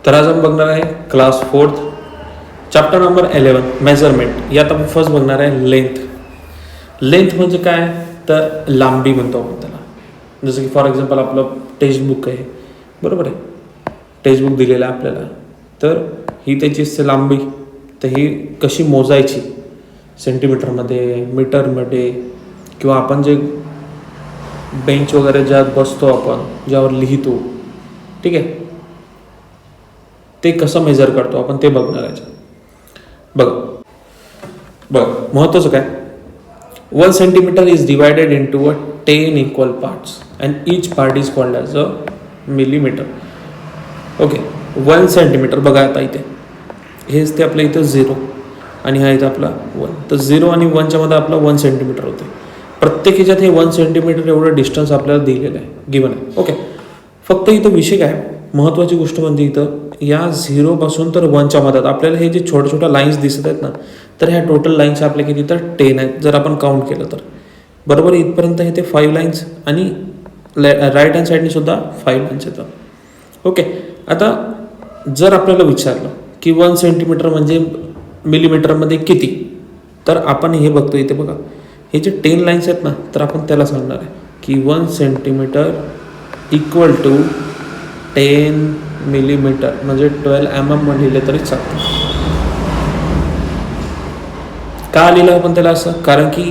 तर आज आपण बघणार आहे class 4th chapter number 11 measurement. यात आपण फर्स्ट बघणार आहे लेंथ. लेंथ म्हणजे काय तर लांबी म्हणतो आपण त्याला. जसं की फॉर एक्झाम्पल आपलं टेक्स्टबुक आहे, बरोबर आहे. टेक्स्टबुक दिलेलं आहे आपल्याला, तर ही त्याची लांबी. तर ही कशी मोजायची, सेंटीमीटरमध्ये, मीटरमध्ये, किंवा आपण जे बेंच वगैरे ज्यात बसतो आपण, ज्यावर लिहितो, ठीक आहे, ते कसं मेजर करतो आपण ते बघणार आहे. बघ महत्त्वाचं काय, 1 centimetre is divided into 10 equal parts and each part is called as a millimetre. Okay, 1 centimetre बघा. आता इथे हेच ते आपल्या इथं 0 आणि हा इथं आपला 1. तर 0 आणि 1च्या मध्ये आपला 1 सेंटीमीटर होते. प्रत्येक ह्याच्यात हे 1 सेंटीमीटर एवढं डिस्टन्स आपल्याला दिलेलं आहे, गिवन आहे. ओके, फक्त इथं विषय काय, महत्त्वाची गोष्ट म्हणजे इथं या 0 पासून तर 1च्या मधात आपल्याला हे जे छोट्या छोट्या लाईन्स दिसत आहेत ना, तर ह्या टोटल लाईन्स आपल्या किती तर 10 आहेत जर आपण काउंट केलं तर, बरोबर. इथपर्यंत हे ते 5 लाईन्स आणि राईट हँड साईडने सुद्धा 5 लाईन्स येतात. ओके, आता जर आपल्याला विचारलं की 1 सेंटीमीटर म्हणजे मिलीमीटरमध्ये किती, तर आपण हे बघतो इथे बघा, हे जे 10 लाईन्स आहेत ना, तर आपण त्याला सांगणार आहे की 1 सेंटीमीटर इक्वल टू 10 मिलीमीटर, म्हणजे 12 mm लिहिले तरी चालतं. का लिहिलं आपण त्याला असं, कारण की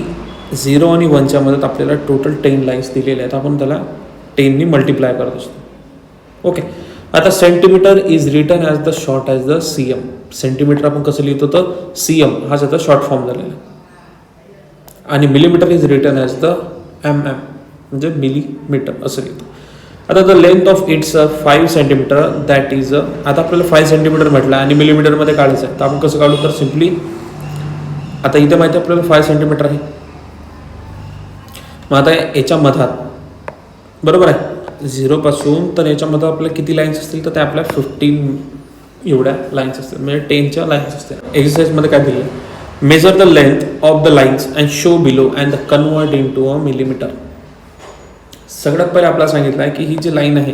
0 आणि 1च्या मध्ये आपल्याला टोटल 10 लाईन्स दिलेल्या आहेत, आपण त्याला 10नी मल्टिप्लाय करत असतो. ओके, आता centimetre is written as the short as the cm. Centimetre आपण कसं लिहितो तर cm हा त्याचा शॉर्ट फॉर्म झालेला, आणि millimetre is written as the mm म्हणजे मिलीमीटर असं लिहितो. आता the length of its 5 centimetre that is आता आपल्याला 5 सेंटीमीटर म्हटलं आणि मिलीमीटरमध्ये काढायचं आहे, तर आपण कसं काढू, तर सिम्पली आता इथे माहिती आहे आपल्याला 5 सेंटीमीटर आहे. मग आता याच्या मधात, बरोबर आहे, 0 पासून तर याच्यामध्ये आपल्याला किती लाईन्स असतील, तर त्या आपल्या 15 एवढ्या लाईन्स असतील, म्हणजे 10च्या लाईन्स असतील. एक्सरसाइजमध्ये काय दिलं, measure the length of the lines and show below and the convert in to a millimetre. सगळ्यात पहिले आपल्याला सांगितलं आहे की ही जी लाईन आहे,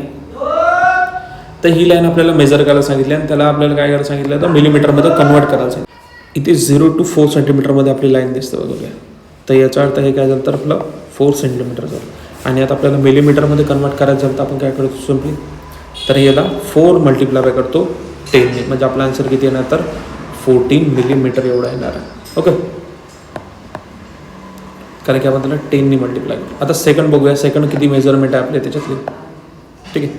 तर ही लाईन आपल्याला मेजर करायला सांगितली आणि त्याला आपल्याला काय करायला सांगितलं, तर मिलीमीटरमध्ये कन्वर्ट करायला सांगितलं. इथे 0 to 4 सेंटीमीटरमध्ये आपली लाईन दिसते बघा. तर याचा अर्थ हे काय झालं, तर आपलं 4 सेंटीमीटर झालं. आणि आता आपल्याला मिलीमीटरमध्ये कन्वर्ट करायचं झालं तर आपण काय करतो सिम्पली, तर याला 4 मल्टिप्लाय करतो 10ने, म्हणजे आपला आन्सर किती येणार, तर 14 मिलीमीटर एवढा येणार आहे. ओके, कारण की आपण त्याला 10ने मल्टिप्लाय करू. आता सेकंड बघूया, सेकंड किती मेजरमेंट आहे आपल्या त्याच्यातली, ठीक आहे.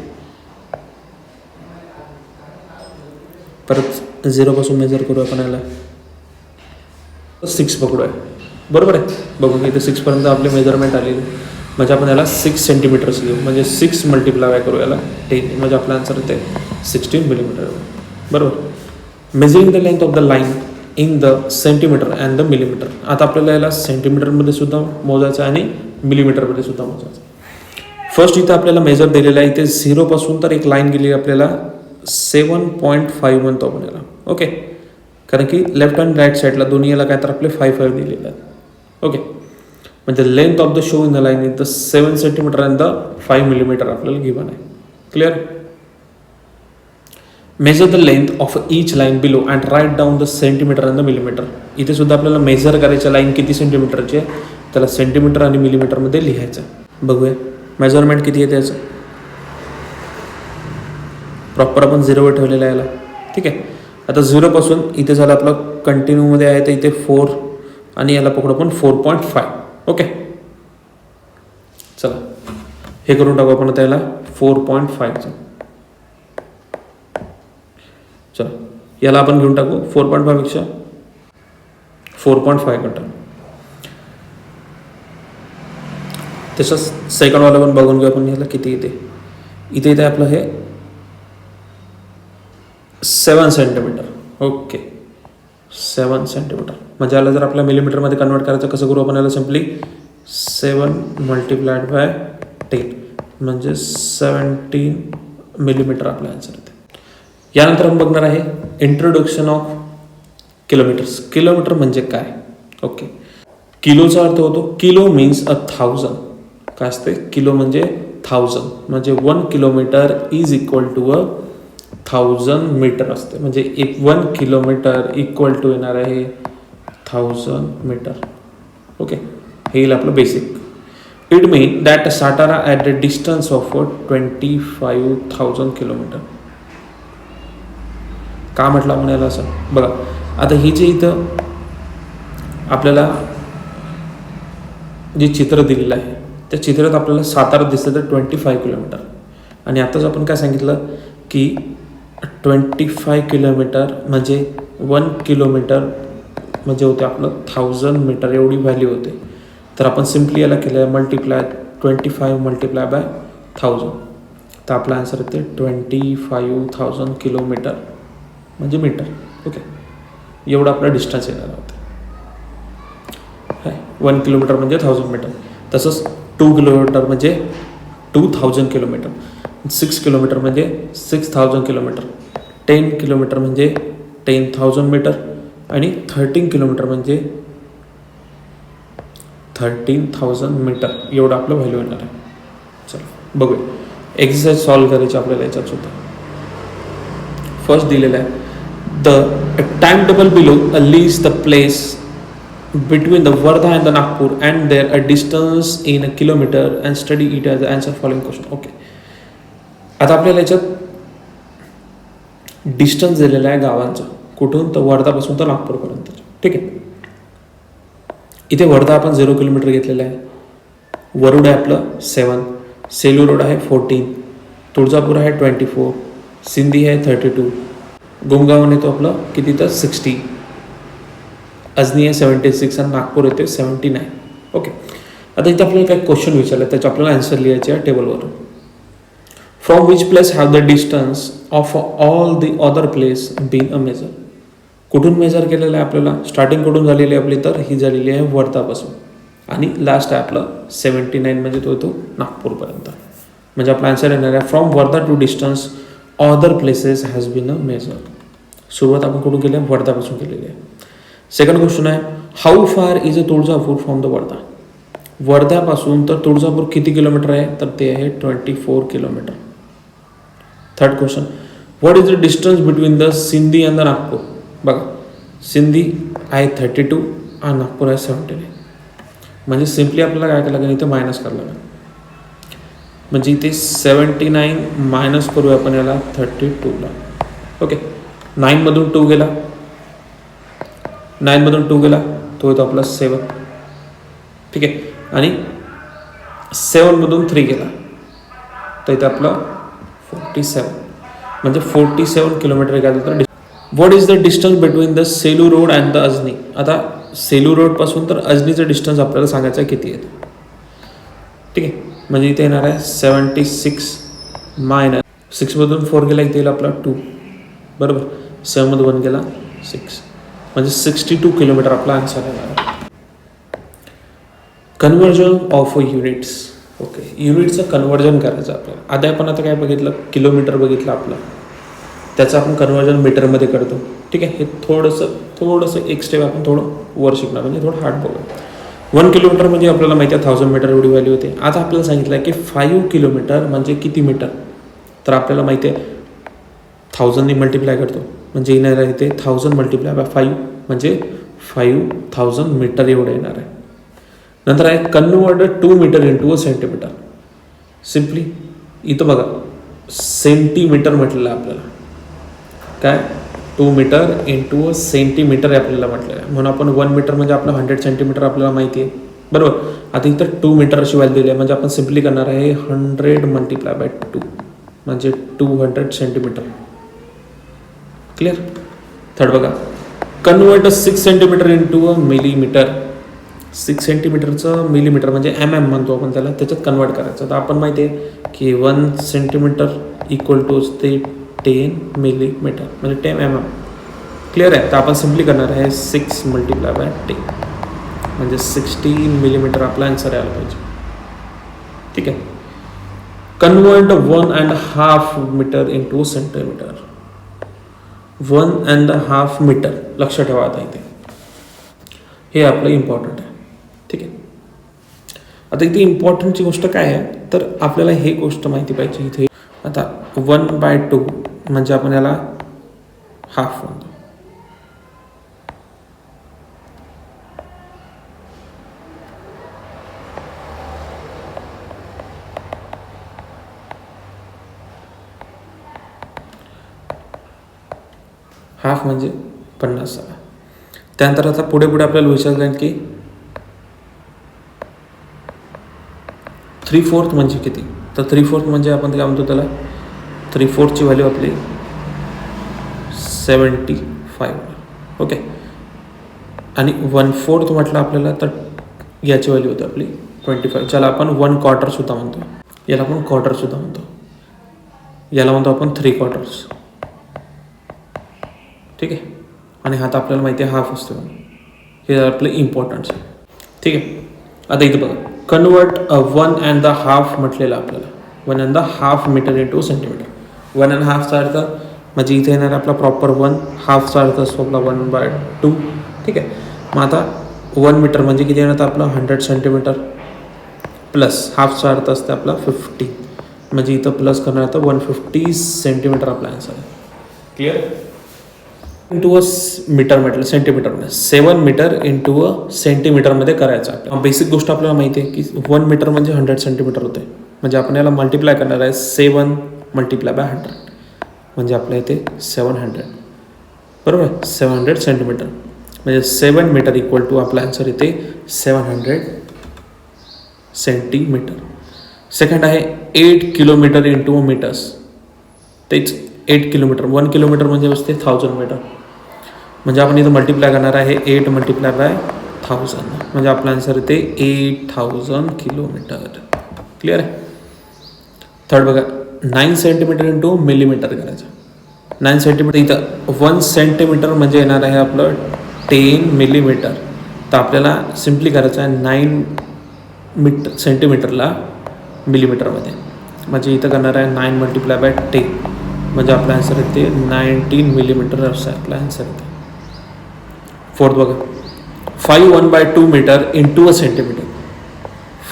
परत 0 पासून मेजर करू आपण, याला 6 पकडू आहे, बरोबर आहे. बघू की इथे 6 पर्यंत आपली मेजरमेंट आलेली, म्हणजे आपण याला 6 सेंटीमीटर्स घेऊ, म्हणजे 6 मल्टिप्लाय करू याला 10, म्हणजे आपला आन्सर येते 16 मिलीमीटर, बरोबर. Measuring the length of the line in the centimetre and the millimetre. आता आपल्याला याला सेंटीमीटरमध्ये सुद्धा मोजायचं आणि मिलीमीटरमध्ये सुद्धा मोजायचं. फर्स्ट इथं आपल्याला मेजर दिलेला आहे, इथे 0 पासून तर एक लाईन गेली आपल्याला 7.5 म्हणतो आपण याला. ओके, कारण की लेफ्ट अँड राईट साईडला दोन्ही याला काय तर आपले 5 दिलेलं आहे. ओके, म्हणजे length of the show in the line is the 7 centimetre and the 5 millimetre आपल्याला गिवन आहे. Clear. Measure the length of each line below and write down the centimetre and the millimetre. इथे सुद्धा आपल्याला major करायच्या line किती सेंटीमीटरची आहे, त्याला centimetre आणि मिलीमीटरमध्ये लिहायचं. बघूया मेजरमेंट किती आहे त्याचं. प्रॉपर आपण 0 ठेवलेलं आहे याला, ठीक आहे. आता 0 पासून इथे झालं आपलं कंटिन्यूमध्ये आहे, तर इथे 4 आणि याला पकडू आपण 4.5. ओके, चला हे करून टाकू आपण आता याला 4.5. चला याला आपण घेऊन टाकू 4.5 पेक्षा 4.5 करतो. तसंच सेकंडवाला पण बघून घेऊ आपण, याला किती येते. इथे आपलं हे 7 सेंटीमीटर. ओके, 7 सेंटीमीटर, म्हणजे याला जर आपल्या मिलीमीटरमध्ये कन्वर्ट करायचं कसं करू आपण, याला सिम्पली 7 मल्टिप्लाइड बाय 10 म्हणजे 17 मिलीमीटर आपला आन्सर येते. यानंतर आपण बघणार आहे इंट्रोडक्शन ऑफ किलोमीटर्स. किलोमीटर म्हणजे काय. ओके, किलोचा अर्थ होतो, किलो मीन्स 1000. काय असते, किलो म्हणजे 1000, म्हणजे 1 kilometre is equal to 1000 metre असते. म्हणजे 1 किलोमीटर इक्वल टू येणार आहे 1000 मीटर. ओके, हे येईल आपलं basic. It mean that Satara at the distance of 25,000 kilometre. का म्हटलं आपण याला असं? बघा, आता हे जे इथं आपल्याला जे चित्र दिलेलं आहे त्या चित्रात आपल्याला सातारा दिसतं तर 25 किलोमीटर. आणि आताच आपण काय सांगितलं की 25 किलोमीटर म्हणजे 1 किलोमीटर म्हणजे होते आपलं 1000 मीटर एवढी व्हॅल्यू होते. तर आपण सिम्पली याला केलं आहे मल्टिप्लाय 25 मल्टिप्लाय बाय 1000. तर आपला आन्सर येते 25,000 किलोमीटर म्हणजे मीटर. ओके, एवढा आपला डिस्टन्स येणार होता. 1 किलोमीटर म्हणजे 1000 मीटर. तसंच 2 किलोमीटर म्हणजे 2000 किलोमीटर. 6 किलोमीटर म्हणजे 6000 किलोमीटर. 10 किलोमीटर म्हणजे 10,000 मीटर. आणि 13 किलोमीटर म्हणजे 13,000 मीटर एवढं आपलं व्हॅल्यू येणार आहे. चला बघूया, एक्सरसाइज सॉल्व्ह करायची आपल्याला याच्यात सुद्धा. फर्स्ट दिलेलं आहे the time table below list the place between the Wardha and the Nagpur and there a distance in a kilometer and study it as the answer following question. Okay, आता आपल्याला याच्यात distance दिलेला आहे गावांचा, कुठून तर वर्धापासून तर नागपूरपर्यंत. ठीक आहे, इथे वर्धा आपण 0 किलोमीटर घेतलेला आहे. वरुड आहे आपलं 7, सेलू रोड आहे 14, तुळजापूर आहे 24, सिंधी आहे 32, गोमगावन येतो आपलं किती तर 60, अजनी आहे 76 आणि नागपूर येते 79. ओके, आता इथे आपल्याला काही क्वेश्चन विचारले त्याचे आपल्याला आन्सर लिहायचे आहे टेबलवरून. From which place have the distance of all the other place been a measure. कुठून मेजर केलेलं आहे आपल्याला? स्टार्टिंग कुठून झालेली आहे आपली? तर ही झालेली आहे वर्धापासून आणि लास्ट आहे आपलं 79 म्हणजे तो येतो नागपूरपर्यंत. म्हणजे आपला आन्सर येणार आहे from Wardha to distance other places has been a measure. सुरुवात आपण कुठून केली आहे? वर्धापासून केलेली आहे. सेकंड क्वेश्चन आहे how far is a Tuljapur from the Wardha. वर्ध्यापासून तर तुळजापूर किती किलोमीटर आहे? तर ते आहे 24 kilometre. Third question what is the distance between the Sindhi and the Nagpur. बघा, सिंधी आहे 32 आणि नागपूर आहे 79. म्हणजे सिम्पली आपल्याला काय करायला लागेल? इथे मायनस करायला लागेल. म्हणजे इथे 79 मायनस करूया आपण याला 32ला. ओके, 9मधून 2 गेला, 9मधून 2 गेला तो येतो आपला 7. ठीक आहे, आणि 7मधून 3 गेला तर इथे आपलं 47. म्हणजे 47 किलोमीटर काय तर. What is the distance between the Selu road and the Ajni. आता सेलू रोडपासून तर अजनीचं डिस्टन्स आपल्याला सांगायचं आहे किती येतं. ठीक आहे, म्हणजे इथे येणार आहे 76 मायनस 6मधून 4 गेला इथे येईल आपला 2, बरोबर. 7मधून 1 गेला 6 म्हणजे 62 किलोमीटर आपला आन्सर आहे. Conversion of units. ओके, युनिटचं कन्व्हर्जन करायचं आपल्याला. आता आपण आता काय बघितलं? किलोमीटर बघितलं आपलं, त्याचं आपण कन्व्हर्जन मीटरमध्ये करतो. ठीक आहे, हे थोडंसं एक स्टेप आपण थोडं वर शिकणार, म्हणजे थोडं हार्ड बघूया. 1 किलोमीटर म्हणजे आपल्याला माहिती आहे 1000 मीटर एवढी व्हॅल्यू होते. आता आपल्याला सांगितलं आहे की 5 किलोमीटर म्हणजे किती मीटर? तर आपल्याला माहिती आहे 1000ने मल्टिप्लाय करतो म्हणजे येणार आहे इथे 1000 मल्टिप्लाय बाय 5 म्हणजे 5000 मीटर एवढं येणार आहे. नंतर आहे convert 2 metre into a centimetre. Simply इथं बघा सेंटीमीटर म्हटलेलं आहे आपल्याला. काय? 2 मीटर इंटू अ सेंटीमीटर आपल्याला म्हटलेलं आहे. म्हणून आपण 1 मीटर म्हणजे आपलं 100 सेंटीमीटर आपल्याला माहिती आहे, बरोबर. आता इथं 2 मीटर अशी व्हॅल्यू दिली आहे म्हणजे आपण सिम्पली करणार आहे 100 मल्टिप्लाय बाय 2 म्हणजे 200 सेंटीमीटर. क्लिअर. थर्ड बघा convert 6 centimetre into a millimetre. 6 सेंटीमीटरचं मिलीमीटर म्हणजे म्हणतो आपण त्याला, त्याच्यात कन्वर्ट करायचं. तर आपण माहिती आहे की 1 सेंटीमीटर इक्वल टू असते 10 मिलीमीटर म्हणजे 10 क्लिअर आहे. तर आपण सिम्पली करणार आहे 6 मल्टिप्लाय बाय 10 म्हणजे 16 मिलीमीटर आपला आन्सर यायला पाहिजे. ठीक आहे. Convert 1.5 metre into centimetre. 1.5 metre लक्ष ठेवा आता इथे, हे आपलं इम्पॉर्टंट आहे. ठीक आहे. आता इथे इम्पॉर्टंटची गोष्ट काय आहे तर आपल्याला हे गोष्ट माहिती पाहिजे इथे. आता 1/2 म्हणजे आपण याला हाफ म्हणतो. हाफ म्हणजे 50. त्यानंतर आता पुढे पुढे आपल्याला विचारलं जाईल की 3/4 म्हणजे किती. तर 3/4 म्हणजे आपण काय म्हणतो त्याला, 3/4ची व्हॅल्यू आपली 75. ओके. आणि 1/4 म्हटलं आपल्याला तर याची व्हॅल्यू होती आपली 25. ज्याला आपण 1/4 सुद्धा म्हणतो. याला आपण क्वार्टर सुद्धा म्हणतो. याला म्हणतो आपण 3/4. ठीक आहे. आणि हा तर आपल्याला माहिती आहे हाफ असतो. हे आपले इम्पॉर्टन्स आहे. ठीक आहे. आता इथे बघा, कन्वर्ट 1.5 म्हटलेलं आपल्याला. 1.5 मीटर इंटू सेंटीमीटर. 1.5चा अर्थ म्हणजे इथे येणार आपला प्रॉपर 1. हाफचा अर्थ असतो आपला 1/2. ठीक आहे. मग आता 1 मीटर म्हणजे किती येणार आपला 100 सेंटीमीटर प्लस हाफचा अर्थ असते आपला 50. म्हणजे इथं प्लस करणार आता 150 सेंटीमीटर आपला आन्सर आहे. क्लिअर. इंटू अ मीटर म्हटलं सेंटीमीटरमध्ये 7 मीटर इंटू अ सेंटीमीटरमध्ये करायचं आहे. बेसिक गोष्ट आपल्याला माहिती आहे की 1 मीटर म्हणजे 100 सेंटीमीटर होते. म्हणजे आपण याला मल्टिप्लाय करणार आहे 7 मल्टिप्लाय बाय 100 म्हणजे आपल्या इथे 700. बरोबर. 700 सेंटीमीटर म्हणजे 7 मीटर इक्वल टू आपला आन्सर इथे 700 सेंटीमीटर. सेकंड आहे 8 किलोमीटर इंटू मीटर्स. तेच 8 किलोमीटर. 1 किलोमीटर म्हणजे असते 1000 मीटर. म्हणजे आपण इथं मल्टिप्लाय करणार आहे 8 मल्टिप्लाय बाय 1000 म्हणजे आपला आन्सर इथे 8000 किलोमीटर. क्लिअर आहे. थर्ड बघा 9 सेंटीमीटर इंटू मिलीमीटर करायचं. 9 सेंटीमीटर इथं 1 सेंटीमीटर म्हणजे येणार आहे आपलं 10 मिलीमीटर. तर आपल्याला सिम्पली करायचं आहे 9 सेंटीमीटरला मिलीमीटरमध्ये. म्हणजे इथं करणार आहे 9 मल्टिप्लाय बाय 10 म्हणजे आपला आन्सर येते 19 मिलीमीटर असं आपला आन्सर येते. फोर्थ बघा 5 1/2 metre into a centimetre.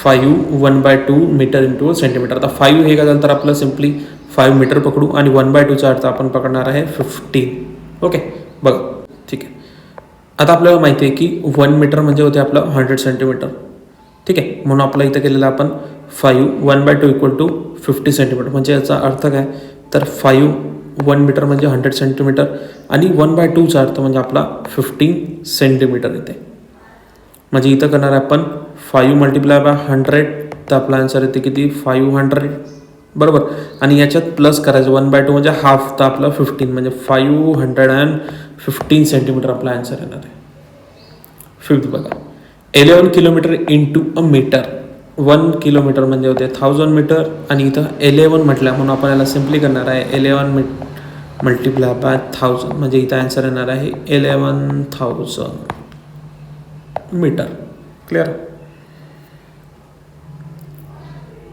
5 1/2 metre into a centimetre. आता 5 हे काय झालं तर आपलं सिम्पली 5 मीटर पकडू आणि 1/2चा अर्थ आपण पकडणार आहे 15. ओके. बघा. ठीक आहे. आता आपल्याला माहिती आहे की 1 मीटर म्हणजे होते आपलं 100 सेंटीमीटर. ठीक आहे. म्हणून आपलं इथं केलेलं आपण 5 1/2 इक्वल टू 50 सेंटीमीटर. म्हणजे याचा अर्थ काय तर 5 1 मीटर म्हणजे 100 सेंटीमीटर आणि 1/2चा अर्थ म्हणजे आपला 15 सेंटीमीटर येते. म्हणजे इथं करणार आहे आपण 5 मल्टिप्लाय बाय 100 तर आपला आन्सर येते किती 500. बरोबर. आणि याच्यात प्लस करायचं 1/2 म्हणजे हाफ तर आपला 15 म्हणजे 515 सेंटीमीटर आपला आन्सर येणार आहे. फिफ्थ बघा 11 kilometre into a metre. 1 kilometre म्हणजे होते 1000 मीटर आणि इथं 11 म्हटलं म्हणून आपण याला सिम्पली करणार आहे 11 मल्टिप्लाय बाय 1000 म्हणजे इथं आन्सर येणार आहे 11,000 मीटर. क्लिअर.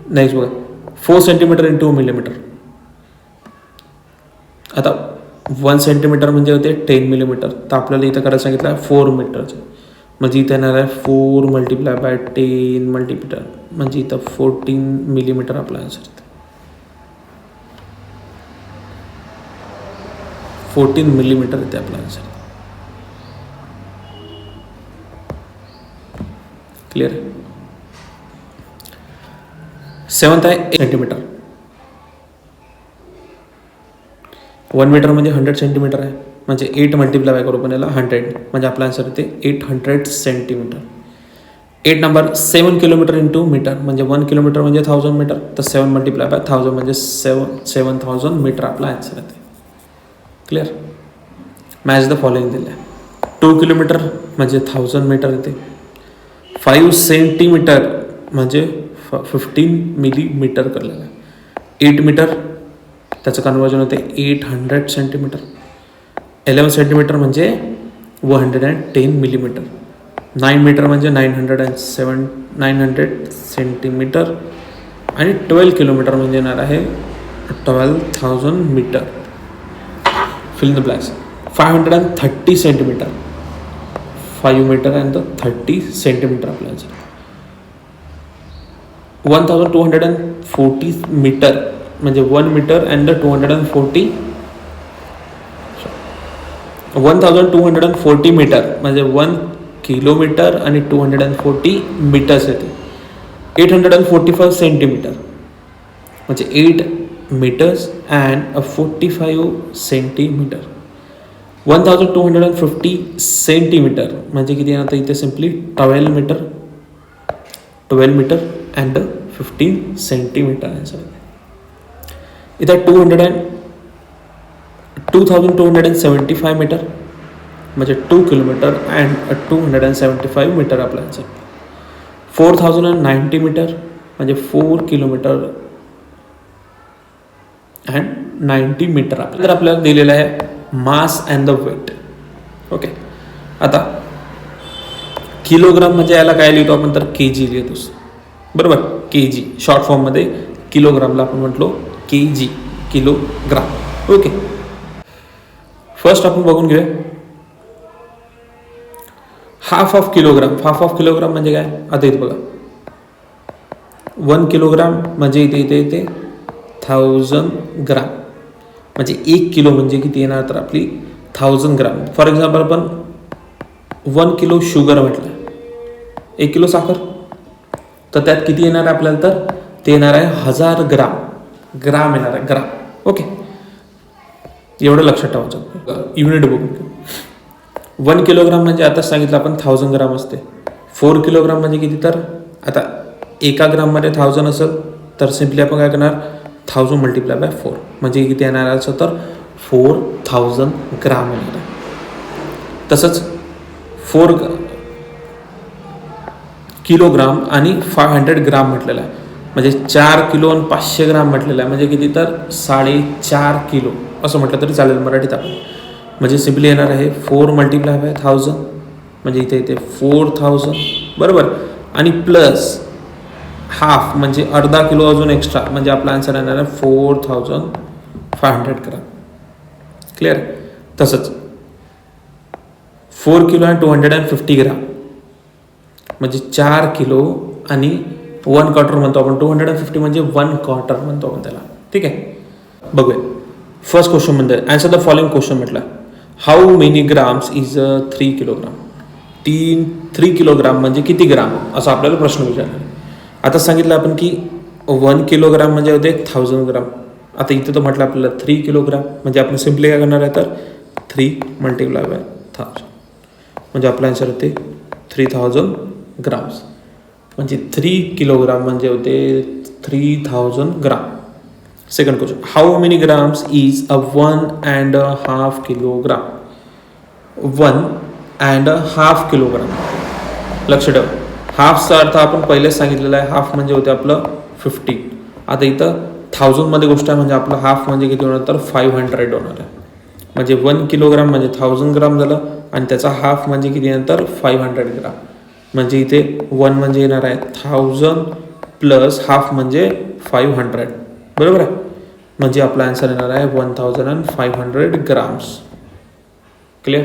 नेक्स्ट बघा 4 सेंटीमीटर इंटू मिलीमीटर. आता 1 सेंटीमीटर म्हणजे होते 10 मिलीमीटर. तर आपल्याला इथं करायला सांगितलं आहे 4 मीटरचं म्हणजे इथं येणार आहे 4 मल्टिप्लाय बाय 10 मल्टीमीटर म्हणजे इथं 14 मिलीमीटर आपला आन्सर येते. 14 मिलीमीटर येते आपला आन्सर. क्लिअर. 7th आहे 8 सेंटीमीटर. 1 मीटर म्हणजे 100 सेंटीमीटर आहे म्हणजे 8 मल्टिप्लाय करू पण याला 100 म्हणजे आपला आन्सर येते 800 centimetre. 8 number 7 kilometre into metre म्हणजे 1 किलोमीटर म्हणजे 1000 मीटर तर 7 मल्टिप्लाय बाय 1000 म्हणजे 7,000 मीटर आपला आन्सर येते. क्लिअर. मॅच द फॉलोइंग दिलं आहे. 2 किलोमीटर म्हणजे 1000 मीटर येते. 5 सेंटीमीटर म्हणजे 15 मिलीमीटर करलेलं आहे. 8 मीटर त्याचं कन्वर्जन होते 800 सेंटीमीटर. 11 सेंटीमीटर म्हणजे 110 मिलीमीटर. 9 मीटर म्हणजे 900 सेंटीमीटर आणि 12 किलोमीटर म्हणजे येणार आहे 12,000 metre. Fill the blanks. 530 centimetre. 5 metre and 30 centimetre आपल्या आन्सर. 1240 मीटर म्हणजे 1 मीटर अँड 240 1240 मीटर म्हणजे 1 किलोमीटर आणि 240 मीटर्स येते. 845 सेंटीमीटर म्हणजे 8 मीटर्स अँड 45 सेंटीमीटर. 1250 सेंटीमीटर म्हणजे किती येणार इथे simply 12 metre and 15 centimetre answer. इथं 2275 मीटर म्हणजे 2 किलोमीटर अँड 275 मीटर आपला आन्सर. 4090 मीटर म्हणजे 4 किलोमीटर अँड 90 मीटर आपल्याला दिलेलं आहे mass and the weight. Okay, आता किलोग्राम म्हणजे याला काय लिहितो आपण तर केजी लिहितो बरोबर. केजी शॉर्ट फॉर्ममध्ये किलोग्रामला आपण म्हटलो केजी, किलोग्राम. ओके, फर्स्ट आपण बघून घेऊया half of kilogram. Half of kilogram म्हणजे काय आता इथे बघा 1 किलोग्राम म्हणजे इथे 1000 ग्राम म्हणजे 1 किलो म्हणजे किती येणार तर आपली 1000 ग्राम. फॉर एक्झाम्पल आपण 1 किलो शुगर म्हटलं, 1 किलो साखर, तर त्यात किती येणार आहे आपल्याला तर ते येणार आहे 1000 ग्राम. ग्राम येणार आहे ग्राम. ओके, एवढं लक्षात ठेवायचं. युनिट बघून 1 किलोग्राम म्हणजे आता सांगितलं आपण 1000 ग्राम असते. 4 किलोग्राम म्हणजे किती तर आता 1 ग्राममध्ये 1000 असेल तर सिम्पली आपण काय करणार 1000 मल्टिप्लाय बाय 4 म्हणजे किती येणार असं तर 4000 ग्राम येणार आहे. तसंच 4 किलोग्राम आणि 500 ग्राम म्हटलेलं आहे म्हणजे 4 किलो आणि 500 ग्राम म्हटलेलं आहे म्हणजे किती तर 4.5 किलो असं म्हटलं तरी चालेल मराठीत आपण. म्हणजे सिम्पली येणार आहे 4 मल्टिप्लाय बाय 1000 म्हणजे इथे 4000 बरोबर आणि प्लस हाफ म्हणजे अर्धा किलो अजून एक्स्ट्रा म्हणजे आपला आन्सर येणार आहे 4500 ग्राम. क्लिअर. तसंच 4 किलो आणि 250 ग्राम म्हणजे 4 किलो आणि 1 क्वार्टर म्हणतो आपण. 250 म्हणजे 1 क्वार्टर म्हणतो आपण त्याला. ठीक आहे, बघूया फर्स्ट क्वेश्चन मध्ये आन्सर द फॉलोइंग क्वेश्चन म्हटलं how many grams is 3 kilogram. 3 kilogram म्हणजे किती ग्राम असा आपल्याला प्रश्न विचारला. आता सांगितलं आपण की 1 किलोग्राम म्हणजे होते 1000 ग्राम. आता इथे तर म्हटलं आपल्याला 3 किलोग्राम म्हणजे आपण सिम्पली काय करणार आहे तर 3 मल्टिप्लाय बाय 1000 म्हणजे आपला आन्सर होते 3000 ग्राम्स म्हणजे 3 किलोग्राम म्हणजे होते 3000 gram. Second question how many grams is 1.5 kilogram. 1.5 kilogram लक्ष ठेवा. हाफचा अर्थ आपण पहिलेच सांगितलेला आहे हाफ म्हणजे होते आपलं 50. आता इथं 1000 मध्ये गोष्ट आहे म्हणजे आपलं हाफ म्हणजे किती होणार तर 500 होणार आहे म्हणजे 1 किलोग्राम म्हणजे 1000 ग्राम झालं आणि त्याचा हाफ म्हणजे किती नंतर 500 ग्राम म्हणजे इथे 1 म्हणजे येणार आहे 1000 प्लस हाफ म्हणजे 500 बरोबर आहे म्हणजे आपला आन्सर येणार आहे 1500 grams. Clear.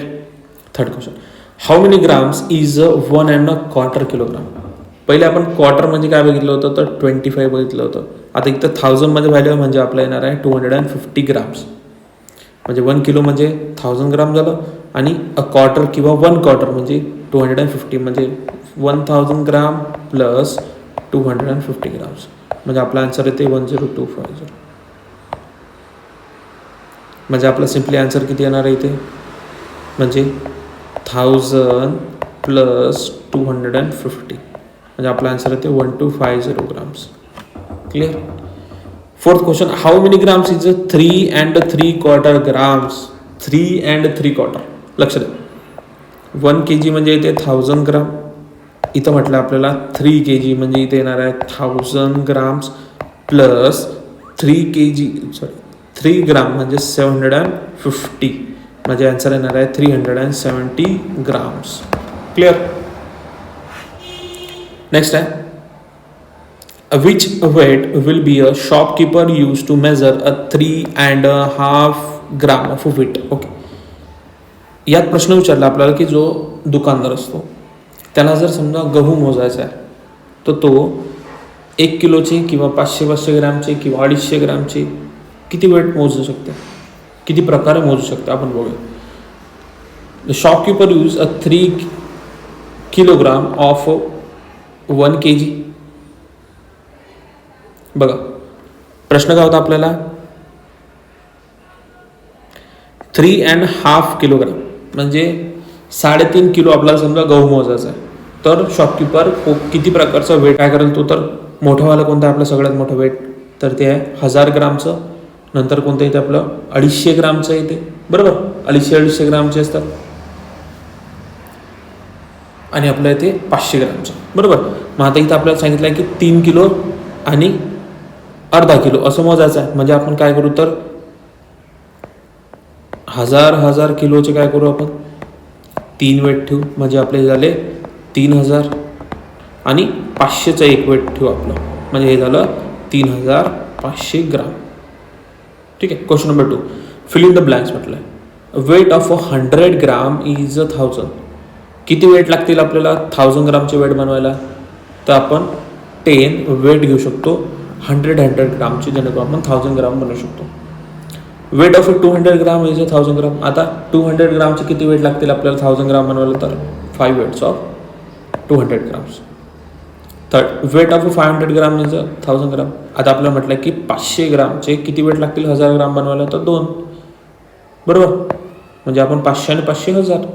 Third question how many grams is 1.25 kilogram. पहिले आपण क्वार्टर म्हणजे काय बघितलं होतं तर 25 बघितलं होतं. आता इथं 1000 मध्ये व्हॅल्यू म्हणजे आपला येणार आहे 250 ग्राम्स म्हणजे 1 किलो म्हणजे 1000 ग्राम झालं आणि अ क्वार्टर किंवा 1 क्वार्टर म्हणजे 250 म्हणजे 1000 ग्राम प्लस 250 ग्राम्स म्हणजे आपला आन्सर येते 10250 म्हणजे आपला सिम्पली आन्सर किती येणार आहे इथे म्हणजे 1000 प्लस 250 म्हणजे आपला आन्सर येते 1250 grams. Clear. Fourth question how many grams is 3.75 grams. 3.75 लक्ष द्या 1 kg म्हणजे इथे 1000 ग्राम. इथं म्हटलं आपल्याला 3 kg म्हणजे इथे येणार आहे 1000 ग्राम्स प्लस 3 ग्राम म्हणजे 750 म्हणजे आन्सर येणार आहे 370 ग्राम्स. क्लिअर. नेक्स्ट आहे which weight will be a shopkeeper used to measure a 3.5 gram of wheat. Okay, यात प्रश्न विचारला आपल्याला की जो दुकानदार असतो त्याला जर समजा गहू मोजायचा आहे तर तो 1 किलोचे किंवा 500 ग्रामचे किंवा 250 ग्रामचे किती वेट मोजू शकते, किती प्रकारे मोजू शकते आपण बघूया. The shopkeeper use a 3 kilogram of 1 kg. बघा प्रश्न काय होता आपल्याला, 3.5 किलोग्राम म्हणजे 3.5 किलो आपल्याला समजा गहू मोजायचा आहे. तर शॉपकीपर किती प्रकारचा वेट काय करेल तो, तर मोठावाला कोणता आहे आपलं सगळ्यात मोठं वेट, तर ते आहे 1000 ग्रामचं. नंतर कोणतं येते आपलं 250 ग्रामचं येते, बरोबर, 250 ग्रामचे असतात. आणि आपलं येते 500 ग्रामचं, बरोबर. मग आता इथं आपल्याला सांगितलं आहे की 3 किलो आणि अर्धा किलो असं मोजायचं आहे. म्हणजे आपण काय करू, तर 1000 किलोचे काय करू आपण 3 वेट ठेवू, म्हणजे आपले झाले 3000 आणि 500चं एक वेट ठेवू आपलं, म्हणजे हे झालं 3500 ग्राम. ठीक आहे. Question number 2, fill in the blanks म्हटलं आहे. Weight of 100 gram is 1000. किती वेट लागतील आपल्याला 1000 ग्रामचे वेट बनवायला, तर आपण 10 वेट घेऊ शकतो 100 ग्रामची, जेणेकरून आपण 1000 ग्राम बनवू शकतो. वेट ऑफ 200 ग्राम इज 1000 ग्राम. आता 200 ग्रामचे किती वेट लागतील आपल्याला 1000 ग्राम बनवायला, तर 5 वेट्स ऑफ 200 ग्राम्स. तर वेट ऑफ 500 ग्राम इज 1000 ग्राम. आता आपल्याला म्हटलं की 500 ग्रामचे किती वेट लागतील 1000 ग्राम बनवायला, तर 2, बरोबर. म्हणजे आपण 500 आणि 500 1000